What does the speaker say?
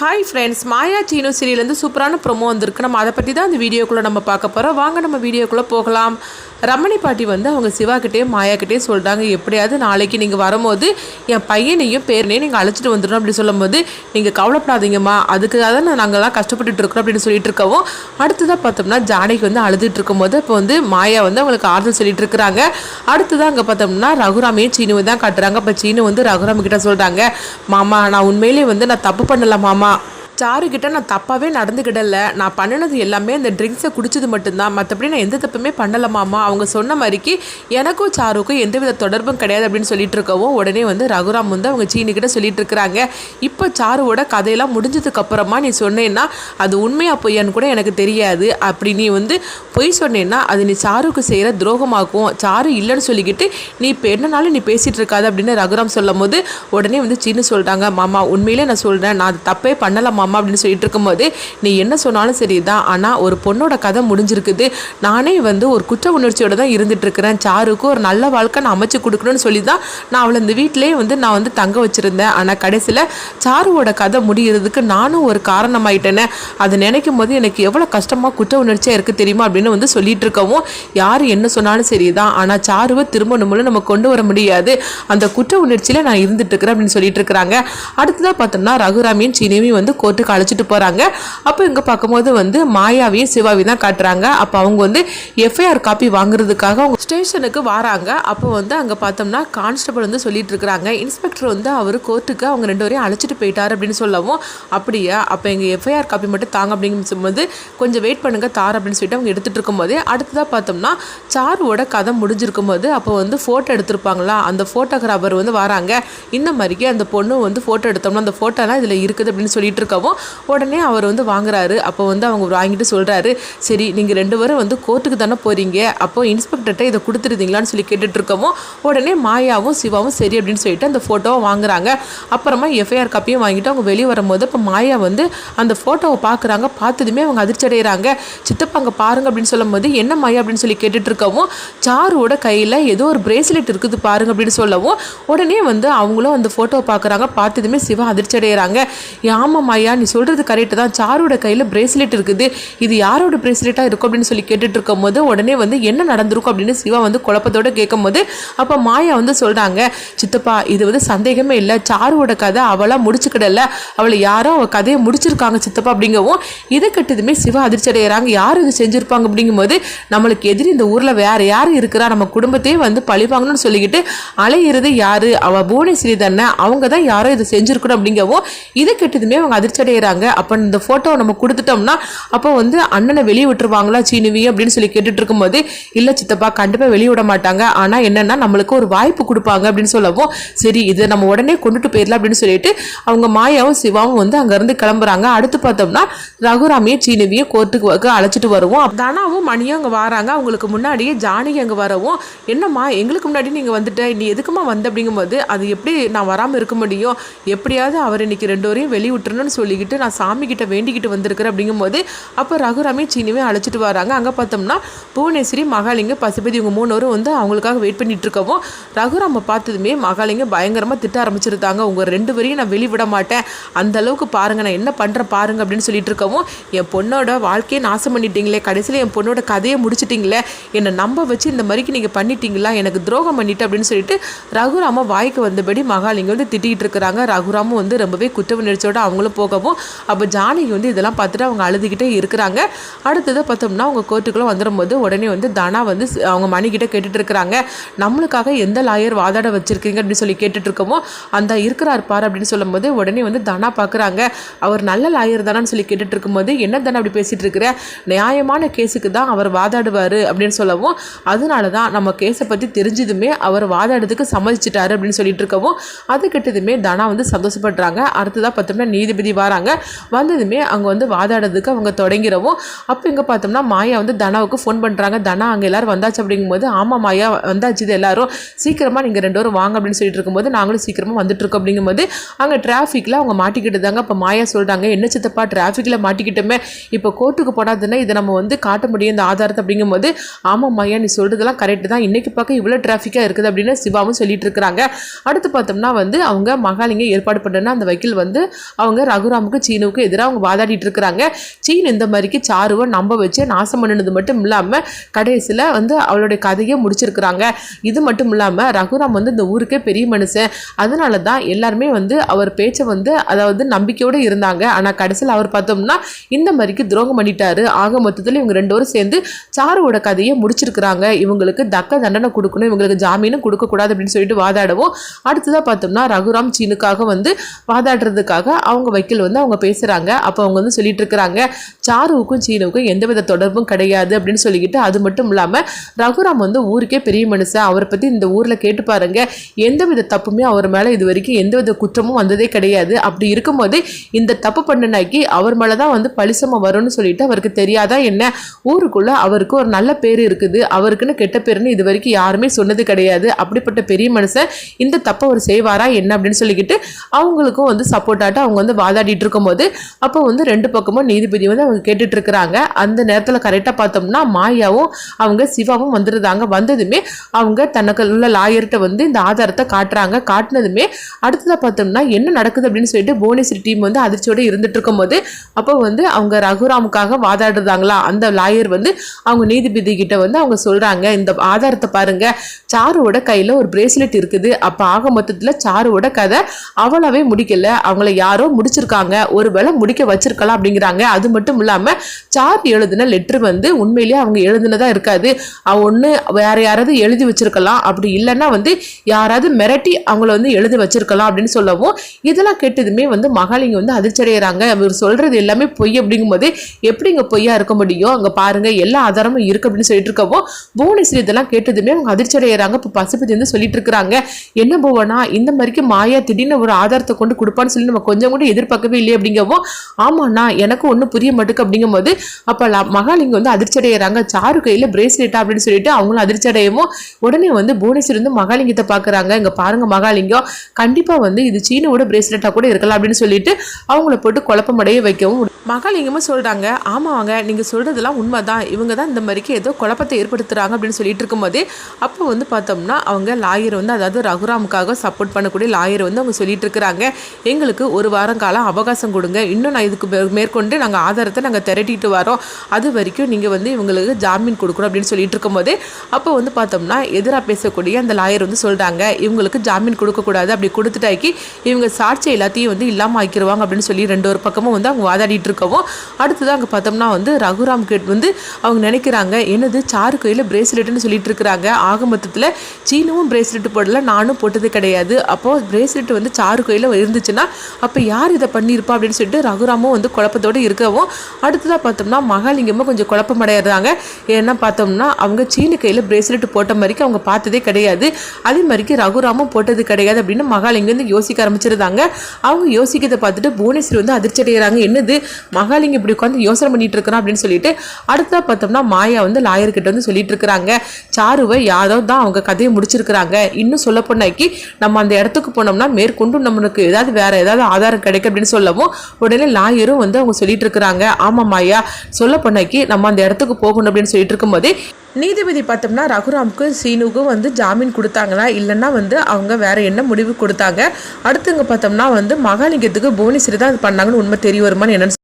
Hi friends, மாயா சீனு சீரியலேருந்து சூப்பரான promo வந்திருக்கு. நம்ம அதை பற்றி தான் இந்த வீடியோக்குள்ளே நம்ம பார்க்க போகிறோம். வாங்க நம்ம வீடியோக்குள்ளே போகலாம். ரமணி பாட்டி அவங்க சிவாக்கிட்டேயும் மாயாக்கிட்டேயும் சொல்கிறாங்க, எப்படியாவது நாளைக்கு நீங்கள் வரும்போது என் பையனையும் பேரனையும் நீங்கள் அழைச்சிட்டு வந்துடணும் அப்படின்னு சொல்லும்போது, நீங்கள் கவலைப்படாதீங்கம்மா, அதுக்காக தான் நாங்கள்லாம் கஷ்டப்பட்டுட்டு இருக்கிறோம் அப்படின்னு சொல்லிட்டு இருக்கவும், அடுத்ததாக பார்த்தோம்னா ஜானகி அழுதுட்டு இருக்கும்போது இப்போ மாயா அவங்களுக்கு ஆறுதல் சொல்லிட்டு இருக்கிறாங்க. அடுத்ததாக அங்கே பார்த்தோம்னா ரகுராமையும் சீனுவை தான் காட்டுறாங்க. இப்போ சீனு ரகுராம கிட்ட சொல்கிறாங்க, மாமா நான் உண்மையிலேயே நான் தப்பு பண்ணல மாமா, சாருக்கிட்ட நான் தப்பாகவே நடந்துக்கிடல, நான் பண்ணினது எல்லாமே இந்த ட்ரிங்க்ஸை குடிச்சது மட்டும்தான், மற்றபடி நான் எந்த தப்புமே பண்ணலாமாம்மா. அவங்க சொன்ன மாதிரிக்கு எனக்கும் சாருக்கும் எந்தவித தொடர்பும் கிடையாது அப்படின்னு சொல்லிட்டு இருக்கவும், உடனே ரகுராம் அவங்க சீனிக்கிட்ட சொல்லிட்டு இருக்கிறாங்க, இப்போ சாருவோட கதையெல்லாம் முடிஞ்சதுக்கு அப்புறமா நீ சொன்னேன்னா அது உண்மையாக பொய்யான்னு கூட எனக்கு தெரியாது, அப்படி நீ பொய் சொன்னேன்னா அது நீ சாருக்கு செய்கிற துரோகமாக்கும், சாரு இல்லைன்னு சொல்லிக்கிட்டு நீ இப்போ என்னனாலும் நீ பேசிகிட்டு இருக்காது அப்படின்னு ரகுராம் சொல்லும் போது, உடனே சீனு சொல்கிறாங்க, மாமா உண்மையிலே நான் சொல்கிறேன், நான் அது தப்பே பண்ணலாமா அப்படின்னு சொல்லிட்டு இருக்கும்போது, நீ என்ன சொன்னாலும் சரிதான், ஆனால் ஒரு பொண்ணோட கதை முடிஞ்சிருக்குது, நானே ஒரு குற்ற உணர்ச்சியோட தான் இருந்துட்டு இருக்கிறேன், சாருக்கு ஒரு நல்ல வாழ்க்கை நான் அமைச்சு கொடுக்கணும்னு சொல்லி தான் நான் அவளை இந்த வீட்டிலே நான் தங்க வச்சுருந்தேன், ஆனால் கடைசியில் சாருவோட கதை முடிகிறதுக்கு நானும் ஒரு காரணமாயிட்டேனே, அதை நினைக்கும் போது எனக்கு எவ்வளோ கஷ்டமாக குற்ற உணர்ச்சியாக இருக்குது தெரியுமா அப்படின்னு சொல்லிட்டு இருக்கவும், யார் என்ன சொன்னாலும் சரிதான், ஆனால் சாருவை திருமணமும் நம்ம கொண்டு வர முடியாது, அந்த குற்ற உணர்ச்சியில் நான் இருந்துட்டு இருக்கிறேன் அப்படின்னு சொல்லிட்டு இருக்கிறாங்க. அடுத்ததாக பார்த்தோம்னா ரகுராமியும் சீனியும் கோர்ட்டுக்கு அழைச்சிட்டு போகிறாங்க. அப்போ இங்கே பார்க்கும்போது மாயாவையும் சிவாவையும் தான் காட்டுறாங்க. அப்போ அவங்க எஃப்ஐஆர் காப்பி வாங்குறதுக்காக அவங்க ஸ்டேஷனுக்கு வராங்க. அப்போ அங்கே பார்த்தோம்னா கான்ஸ்டபிள் சொல்லிட்டு இருக்கிறாங்க, இன்ஸ்பெக்டர் அவர் கோர்ட்டுக்கு அவங்க ரெண்டு பேரையும் அழைச்சிட்டு போயிட்டார் அப்படின்னு சொல்லவும், அப்படியா அப்போ எங்கள் எஃப்ஐஆர் காப்பி மட்டும் தாங்க அப்படின்னு சொல்லும்போது, கொஞ்சம் வெயிட் பண்ணுங்க தார் அப்படின்னு சொல்லிட்டு அவங்க எடுத்துகிட்டு இருக்கும்போது, அடுத்ததாக பார்த்தோம்னா சாருவோட கதை முடிஞ்சிருக்கும் போது அப்போ ஃபோட்டோ எடுத்திருப்பாங்களா, அந்த ஃபோட்டோகிராஃபர் வராங்க, இந்த மாதிரிக்கு அந்த பொண்ணு ஃபோட்டோ எடுத்தோம்னா அந்த ஃபோட்டோலாம் இதில் இருக்குது அப்படின்னு சொல்லிட்டு இருக்கவும், உடனே அவர் வாங்குறாரு. அப்போ அவங்க வாங்கிட்டு சொல்கிறாரு, சரி நீங்கள் ரெண்டு பேரும் கோர்ட்டுக்கு தானே போகிறீங்க, அப்போ இன்ஸ்பெக்டர்கிட்ட இதை கொடுத்துருந்தீங்களான்னு சொல்லி கேட்டுட்டு இருக்கவும், உடனே மாயாவும் சிவாவும் சரி அப்படின்னு சொல்லிட்டு அந்த ஃபோட்டோவை வாங்குறாங்க. அப்புறமா எஃப்ஐஆர் காப்பியும் வாங்கிட்டு அவங்க வெளியே வரும்போது இப்போ மாயா அந்த ஃபோட்டோவை பார்க்குறாங்க. பார்த்ததுமே அவங்க அதிர்ச்சி அடைகிறாங்க. சித்தப்பா அங்கே பாருங்க அப்படின்னு சொல்லும் போது, என்ன மாயா அப்படின்னு சொல்லி கேட்டுட்டு இருக்கவும், சாருவோட கையில் ஏதோ ஒரு பிரேஸ்லெட் இருக்குது பாருங்க அப்படின்னு சொல்லவும், உடனே அவங்களும் அந்த ஃபோட்டோவை பார்க்குறாங்க. பார்த்ததுமே சிவா அதிர்ச்சி அடைகிறாங்க. ஆமா மாயா நீ சொல்கிறது கரெக்டு தான், சாரோட கையில் பிரேஸ்லெட் இருக்குது, இது யாரோட பிரேஸ்லெட்டாக இருக்கும் அப்படின்னு சொல்லி கேட்டுட்டு இருக்கும் போது, உடனே என்ன நடந்திருக்கும் அப்படின்னு சிவா குழப்பத்தோடு கேட்கும் போது, அப்போ மாயா சொல்கிறாங்க, சித்தப்பா இது சந்தேகமே இல்லை, சாருவோட கதை அவளாக முடிச்சுக்கிடல, அவளை யாரோ அவள் கதையை முடிச்சிருக்காங்க சித்தப்பா அப்படிங்கவும், இதை கட்டதுமே சிவா அதிர்ச்சி அடைகிறாங்க. யார் இது செஞ்சுருப்பாங்க அப்படிங்கும்போது, நம்மளுக்கு எதிரி இந்த ஊரில் வேறு யார் இருக்கிறா, நம்ம குடும்பத்தையே பழிவாங்கன்னு சொல்லிக்கிட்டு அலையிறது யாரு, அவள் புவனேஸ்வரி தானே, அவங்க தான் யாரோ இதை செஞ்சுருக்கணும் அப்படிங்கவும், இதை கட்டதுமே அவங்க அதிர்ச்சி அடைகிறாங்க. அப்போ இந்த ஃபோட்டோவை நம்ம கொடுத்துட்டோம்னா அப்போ அண்ணனை வெளியே விட்டுருவாங்களா சீனுவி அப்படின்னு சொல்லி கேட்டுட்டு இருக்கும்போது, இல்லை சித்தப்பா கண்டிப்பாக வெளியே விட மாட்டாங்க, ஆனால் என்னன்னா நம்மளுக்கு ஒரு வாய்ப்பு கொடுப்பாங்க அப்படின்னு சொல்லவும், சரி இதை நம்ம உடனே கொண்டுட்டு போயிடலாம் அப்படின்னு சொல்லிட்டு அவங்க மாயாவும் சிவாவும் அங்கேருந்து கிளம்புறாங்க. அடுத்து பார்த்தோம்னா ரகுராமையும் சீனுவியும் கோர்ட்டுக்கு அழைச்சிட்டு வருவோம். தனாவும் மணியும் அங்கே வராங்க. அவங்களுக்கு முன்னாடியே ஜானகி அங்கே வரவும், என்னம்மா எங்களுக்கு முன்னாடி நீங்கள் வந்துட்ட, நீ எதுக்குமா வந்த அப்படிங்கும்போது, அது எப்படி நான் வராமல் இருக்க முடியும், எப்படியாவது அவர் இன்னைக்கு ரெண்டு வரையும் வெளியே விட்டுருன்னு சொல்லிக்கிட்டு நான் சாமி கிட்ட வேண்டிக்கிட்டு வந்திருக்கிறேன் அப்படிங்கும்போது, அப்போ ரகுராமே சீனிவே அழைச்சிட்டு வராங்க. அங்கே பார்த்தோம்னா புவனேஸ்வரி மகாலிங்க பசுபதி இவங்க மூணவரும் அவங்களுக்காக வெயிட் பண்ணிட்டு இருக்கவும், ரகுராமை பார்த்ததுமே மகாலிங்க பயங்கரமாக திட்ட ஆரம்பிச்சிருந்தாங்க, உங்கள் ரெண்டு வரையும் நான் வெளியே விட மாட்டேன், அந்த அளவுக்கு பாருங்க நான் என்ன பண்ணுறேன் பாருங்க அப்படின்னு சொல்லிட்டு இருக்கவும், என் பொண்ணோட வாழ்க்கையை நாசம் பண்ணிட்டீங்களே, கடைசியில் என் பொண்ணோட கதையை முடிச்சிட்டிங்களே, என்னை நம்ப வச்சு இந்த மாதிரிக்கு நீங்கள் பண்ணிட்டீங்களா, எனக்கு துரோகம் பண்ணிட்டு அப்படின்னு சொல்லிட்டு ரகுராம வாய்க்கு வந்தபடி மகாலிங்க திட்டிகிட்டு இருக்கிறாங்க. ரகுராமும் ரொம்பவே குற்ற உணர்ச்சியோட அவங்களும் போகவும், அப்போ ஜானகி இதெல்லாம் பார்த்துட்டு அவங்க அழுதுகிட்டே இருக்கிறாங்க. அடுத்ததை பார்த்தோம்னா அவங்க கோர்ட்டுக்குள்ளே வந்துடும் போது, உடனே தனா அவங்க மணிக்கிட்ட கேட்டுட்டு இருக்கிறாங்க, நம்மளுக்காக எந்த லாயர் வாதாட வச்சிருக்கீங்க அப்படின்னு சொல்லி கேட்டுட்டு இருக்கமோ, அந்த இருக்கிறார் பாரு அப்படின்னு சொல்லும்போது, உடனே தனா பார்க்குறாங்க, அவர் நல்ல லாயர் தானான்னு சொல்லி கேட்டுட்டு இருக்கும்போது, என்ன தானே அப்படி பேசிட்டு இருக்கிற, நியாயமான கேஸுக்கு தான் அவர் வாதாடுவார் அப்படின்னு சொல்லவும், அதனால தான் நம்ம கேஸை பற்றி தெரிஞ்சதுமே அவர் வாதாடுறதுக்கு சம்மதிச்சிட்டாரு அப்படின்னு சொல்லிட்டு இருக்கவும், அது கிட்டதுமே தனா சந்தோஷப்படுறாங்க. அடுத்ததாக பார்த்தோம்னா நீதிபதி வராங்க. வந்ததுமே அங்கே வாதாடுறதுக்கு அவங்க தொடங்கிறவும், அப்போ இங்கே பார்த்தோம்னா மாயா தனாவுக்கு ஃபோன் பண்ணுறாங்க, தனா அங்கே எல்லோரும் வந்தாச்சு அப்படிங்கும்போது, ஆமாம் மாயா வந்தாச்சு, இது எல்லாரும் சீக்கிரமாக நீங்கள் ரெண்டு பேரும் வாங்க அப்படின்னு சொல்லிட்டு இருக்கும்போது, நாங்களும் சீக்கிரமாக வந்துட்டுருக்கோம் அப்படிங்கும்போது, அங்கே டிராஃபிக்கில் அவங்க மாட்டிக்கிட்டு தாங்க. அப்போ மாயா சொல்கிறாங்க, என்ன சித்தப்பா டிராஃபிக்கில் மாட்டிக்கிட்டோமே, இப்போ கோர்ட்டுக்கு போடாதுன்னா இதை நம்ம காட்ட முடியும் இந்த ஆதாரத்தை அப்படிங்கும்போது, ஆமாம் மாயா நீ சொல்கிறதெல்லாம் கரெக்டு தான், இன்றைக்கி பார்க்க இவ்வளோ டிராஃபிக்காக இருக்குது அப்படின்னு சிவாவும் சொல்லிட்டு இருக்கிறாங்க. அடுத்து பார்த்தோம்னா அவங்க மகாலிங்க ஏற்பாடு பண்ணுறேன்னா அந்த வக்கீல் அவங்க ரகுராம் ரகுராமுக்கு சீனுவுக்கு எதிராக அவங்க வாதாடிட்டு இருக்கிறாங்க. சீனு இந்த மாதிரிக்கு சாருவை நம்ப வச்சு நாசம் பண்ணினது மட்டும் இல்லாமல் கடைசியில் வந்து அவளுடைய கதையை முடிச்சிருக்கிறாங்க. இது மட்டும் இல்லாமல் ரகுராம் வந்து இந்த ஊருக்கே பெரிய மனுஷன், அதனால தான் எல்லாருமே வந்து அவர் பேச்சை வந்து அதாவது நம்பிக்கையோடு இருந்தாங்க. ஆனால் கடைசியில் அவர் பார்த்தோம்னா இந்த மாதிரிக்கு துரோகம் பண்ணிட்டாரு. ஆக மொத்தத்தில் இவங்க 2 பேரும் சேர்ந்து சாருவோட கதையை முடிச்சிருக்கிறாங்க. இவங்களுக்கு தக்க தண்டனை கொடுக்கணும், இவங்களுக்கு ஜாமீனும் கொடுக்கக்கூடாது அப்படின்னு சொல்லிட்டு வாதாடவும், அடுத்ததாக பார்த்தோம்னா ரகுராம் சீனுக்காக வந்து வாதாடுறதுக்காக அவங்க வக்கீல் வந்து அவங்க பேசுகிறாங்க. அப்போ அவங்க வந்து சொல்லிட்டு இருக்கிறாங்க சாருவுக்கும் சீனுவுக்கும் எந்தவித தொடர்பும் கிடையாது அப்படின்னு சொல்லிக்கிட்டு, அது மட்டும் இல்லாமல் ரகுராம் வந்து ஊருக்கே பெரிய மனுஷன், அவரை பற்றி இந்த ஊரில் கேட்டு பாருங்க, எந்தவித தப்புமே அவர் மேலே இது வரைக்கும் எந்தவித குற்றமும் வந்ததே கிடையாது. அப்படி இருக்கும்போது இந்த தப்பு பண்ணினாக்கி அவர் மேலே தான் வந்து பழிசம வரும்னு சொல்லிட்டு அவருக்கு தெரியாதா என்ன? ஊருக்குள்ளே அவருக்கு ஒரு நல்ல பேர் இருக்குது, அவருக்குன்னு கெட்ட பேருன்னு இது வரைக்கும் யாருமே சொன்னது கிடையாது. அப்படிப்பட்ட பெரிய மனுஷன் இந்த தப்பை அவர் செய்வாரா என்ன அப்படின்னு சொல்லிக்கிட்டு அவங்களுக்கும் வந்து சப்போர்ட்டாட்டு அவங்க வந்து வாதாடிட்டு இருக்கும்போது அப்போ வந்து 2 பக்கமும் நீதிபதி வந்து அவங்க கேட்டுட்டு இருக்கிறாங்க. அந்த நேரத்தில் கரெக்டாக பார்த்தோம்னா மாயாவும் அவங்க சிவாவும் வந்துருந்தாங்க. வந்ததுமே அவங்க தனக்கு உள்ள லாயர்கிட்ட வந்து இந்த ஆதாரத்தை காட்டுறாங்க. காட்டினதுமே அடுத்ததாக பார்த்தோம்னா என்ன நடக்குது அப்படின்னு சொல்லிட்டு புவனேஸ்வரி டீம் வந்து அதிர்ச்சியோடு இருந்துட்டு இருக்கும்போது அப்போ வந்து அவங்க ரகுராமுக்காக வாதாடுறாங்களா, அந்த லாயர் வந்து அவங்க நீதிபதி கிட்ட வந்து அவங்க சொல்றாங்க, இந்த ஆதாரத்தை பாருங்க, சாருவோட கையில ஒரு பிரேஸ்லெட் இருக்குது. அப்ப ஆக மொத்தத்துல சாருவோட கதை அவளாவே முடிக்கல, அவங்கள யாரோ முடிச்சிருக்காங்க, ஒருவேளை முடிக்க வச்சிருக்கலாம் அப்படிங்கிறாங்க. அது மட்டும் இல்லாம சார் எழுதின லெட்டர் வந்து உண்மையிலேயே அவங்க எழுதுனதா இருக்காது, ஒண்ணு வேற யாராவது எழுதி வச்சிருக்கலாம், அப்படி இல்லைன்னா வந்து யாராவது மிரட்டி அவங்கள வந்து எழுதி வச்சிருக்கலாம் அப்படின்னு சொல்லவும், இதெல்லாம் கேட்டதுமே வந்து மகாலிங்க வந்து அதிர்ச்சடைகிறாங்க. இவர் சொல்றது எல்லாமே பொய் அப்படிங்கும்போது எப்படிங்க பொய்யா இருக்க முடியும், அங்க பாருங்க எல்லா ஆதாரமும் இருக்கு அப்படின்னு சொல்லிட்டு இருக்கவும் புவனேஸ்வரி இதெல்லாம் கேட்டதுமே அவங்க அதிர்ச்சடைகிறாங்க. இப்போ பசுபதி வந்து சொல்லிட்டு இருக்கிறாங்க, என்ன புவனா இந்த மாதிரிக்கு மாயா திடீர்னு ஒரு ஆதாரத்தை கொண்டு கொடுப்பான்னு சொல்லி நம்ம கொஞ்சம் கூட எதிர்பார்க்கவே இல்லை அப்படிங்கவும், ஆமாண்ணா எனக்கு ஒன்றும் புரிய மாட்டுக்கு அப்படிங்கும்போது அப்போ மகாலிங்க வந்து அதிர்ச்சடைகிறாங்க. சாரு கையில் பிரேஸ்லெட்டா அப்படின்னு சொல்லிட்டு அவங்களும் அதிர்ச்சடையவும் உடனே வந்து புவனேஸ்வரி வந்து மகாலிங்கத்தை பார்க்குறாங்க. இங்கே பாருங்க மகாலிங்கம், கண்டிப்பாக வந்து இது சீனோட பிரேஸ்லெட்டாக கூட இருக்கலாம் அப்படின்னு சொல்லிட்டு அவங்கள போட்டு குழப்பமடைய வைக்கவும் மகாலிங்கமும் சொல்கிறாங்க, ஆமாவாங்க நீங்கள் சொல்கிறதெல்லாம் உண்மை தான், இவங்க தான் இந்த மாதிரிக்கு ஏதோ குழப்பத்தை ஏற்படுத்துகிறாங்க அப்படின்னு சொல்லிட்டு இருக்கும்போதே அப்போ வந்து பார்த்தோம்னா அவங்க லாயர் வந்து அதாவது ரகுராமுக்காக சப்போர்ட் பண்ணக்கூடிய லாயர் வந்து அவங்க சொல்லிட்டு இருக்கிறாங்க, எங்களுக்கு 1 வாரம் காலம் அவகாசம் கொடுங்க, இன்னும் நான் இதுக்கு மேற்கொண்டு நாங்கள் ஆதாரத்தை நாங்கள் திரட்டிட்டு வரோம், அது வரைக்கும் நீங்கள் வந்து இவங்களுக்கு ஜாமீன் கொடுக்கணும் அப்படின்னு சொல்லிட்டு இருக்கும்போதே அப்போ வந்து பார்த்தோம்னா எதிராக பேசக்கூடிய அந்த லாயர் வந்து சொல்கிறாங்க, இவங்களுக்கு ஜாமீன் கொடுக்கக்கூடாது, அப்படி கொடுத்துட்டாக்கி இவங்க சாட்சி எல்லாத்தையும் வந்து இல்லாமல் ஆக்கிடுவாங்க அப்படின்னு சொல்லி 2 பக்கமும் வந்து அவங்க வாதாடிட்டு இருக்கவும் அடுத்ததான் அங்கே பார்த்தோம்னா வந்து ரகுராம் கிட்ட வந்து அவங்க நினைக்கிறாங்க, என்னது சாரு கையில் பிரேஸ்லெட்னு சொல்லிட்டு இருக்கிறாங்க, ஆக மொத்தத்தில் சீனுவும் பிரேஸ்லெட் போடல, நானும் போட்டது கிடையாது, அப்போது பிரேஸ்லெட் வந்து சாரு கையில் இருந்துச்சுன்னா அப்போ யார் இதை பண்ணியிருப்பா அப்படின்னு சொல்லிட்டு ரகுராமும் வந்து குழப்பத்தோடு இருக்கவும் அடுத்ததாக பார்த்தோம்னா மகாலிங்கமும் கொஞ்சம் குழப்பம் அடையிறாங்க. ஏன்னா பார்த்தோம்னா அவங்க சீனு கையில் பிரேஸ்லெட் போட்ட மாதிரிக்கு அவங்க பார்த்ததே கிடையாது, அதே மாதிரிக்கு ரகுராமும் போட்டது கிடையாது அப்படின்னு மகாலிங்கம் வந்து யோசிக்க ஆரம்பிச்சிருந்தாங்க. அவங்க யோசிக்கிறத பார்த்துட்டு புவனேஸ்வரி வந்து அதிர்ச்சி அடைகிறாங்க, என்னது மகாலிங்கம் இப்படி உட்காந்து யோசனை பண்ணிட்டு இருக்கிறான் அப்படின்னு சொல்லிட்டு அடுத்ததா பார்த்தோம்னா மாயா வந்து லாயர்கிட்ட வந்து சொல்லிட்டு இருக்கிறாங்க, சாருவை யாரோ தான் அவங்க கதையை முடிச்சிருக்கிறாங்க, இன்னும் சொல்ல போனாக்கி நம்ம அந்த இடத்துக்கு போனோம்னா மேற்கொண்டு நம்மளுக்கு ஏதாவது வேற ஏதாவது ஆதாரம் கிடைக்கும் அப்படின்னு சொல்லவும் உடனே லாயரும் வந்து அவங்க சொல்லிட்டு இருக்கிறாங்க, ஆமா மாயா சொல்ல போனாக்கி நம்ம அந்த இடத்துக்கு போகணும் அப்படின்னு சொல்லிட்டு இருக்கும்போதே நீதிபதி பார்த்தோம்னா ரகுராமுக்கு சீனுக்கும் வந்து ஜாமீன் கொடுத்தாங்களா இல்லைன்னா வந்து அவங்க வேற என்ன முடிவு கொடுத்தாங்க, அடுத்துங்க பார்த்தோம்னா வந்து மகாலிங்கத்துக்கு புவனேஸ்வரி தான் பண்ணாங்கன்னு உண்மை தெரிய வருமானு என்னன்னு